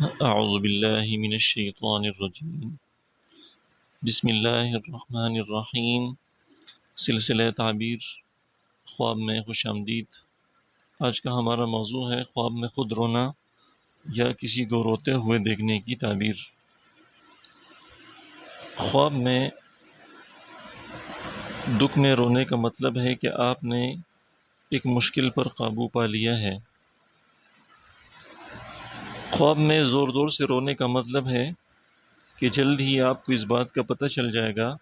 اعوذ باللہ من الشیطان الرجیم بسم اللہ الرحمن الرحیم۔ سلسلہ تعبیر خواب میں خوش آمدید۔ آج کا ہمارا موضوع ہے خواب میں خود رونا یا کسی کو روتے ہوئے دیکھنے کی تعبیر۔ خواب میں دکھ میں رونے کا مطلب ہے کہ آپ نے ایک مشکل پر قابو پا لیا ہے۔ خواب میں زور زور سے رونے کا مطلب ہے کہ جلد ہی آپ کو اس بات کا پتہ چل جائے گا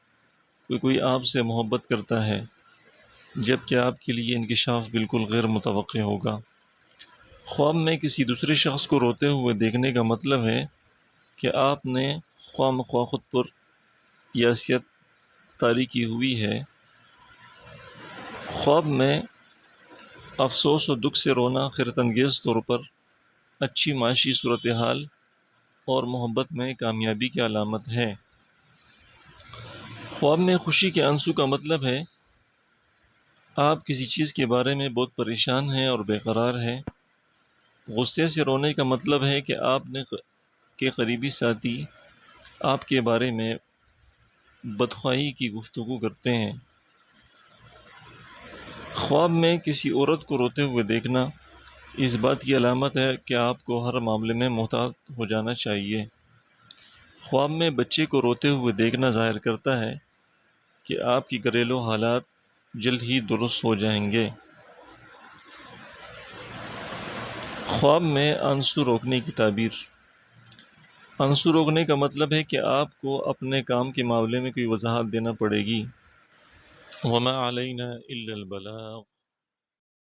کہ کوئی آپ سے محبت کرتا ہے، جبکہ آپ کے لیے انکشاف بالکل غیر متوقع ہوگا۔ خواب میں کسی دوسرے شخص کو روتے ہوئے دیکھنے کا مطلب ہے کہ آپ نے خواہ مخواہ خود پر یاسیت طاری کی ہوئی ہے۔ خواب میں افسوس و دکھ سے رونا خیرت انگیز طور پر اچھی معاشی صورتحال اور محبت میں کامیابی کی علامت ہے۔ خواب میں خوشی کے آنسو کا مطلب ہے آپ کسی چیز کے بارے میں بہت پریشان ہیں اور بے قرار ہیں۔ غصے سے رونے کا مطلب ہے کہ آپ نے کے قریبی ساتھی آپ کے بارے میں بدخواہی کی گفتگو کرتے ہیں۔ خواب میں کسی عورت کو روتے ہوئے دیکھنا اس بات کی علامت ہے کہ آپ کو ہر معاملے میں محتاط ہو جانا چاہیے۔ خواب میں بچے کو روتے ہوئے دیکھنا ظاہر کرتا ہے کہ آپ کی گھریلو حالات جلد ہی درست ہو جائیں گے۔ خواب میں آنسو روکنے کی تعبیر۔ آنسو روکنے کا مطلب ہے کہ آپ کو اپنے کام کے معاملے میں کوئی وضاحت دینا پڑے گی۔ وَمَا عَلَيْنَا إِلَّا الْبَلَاغُ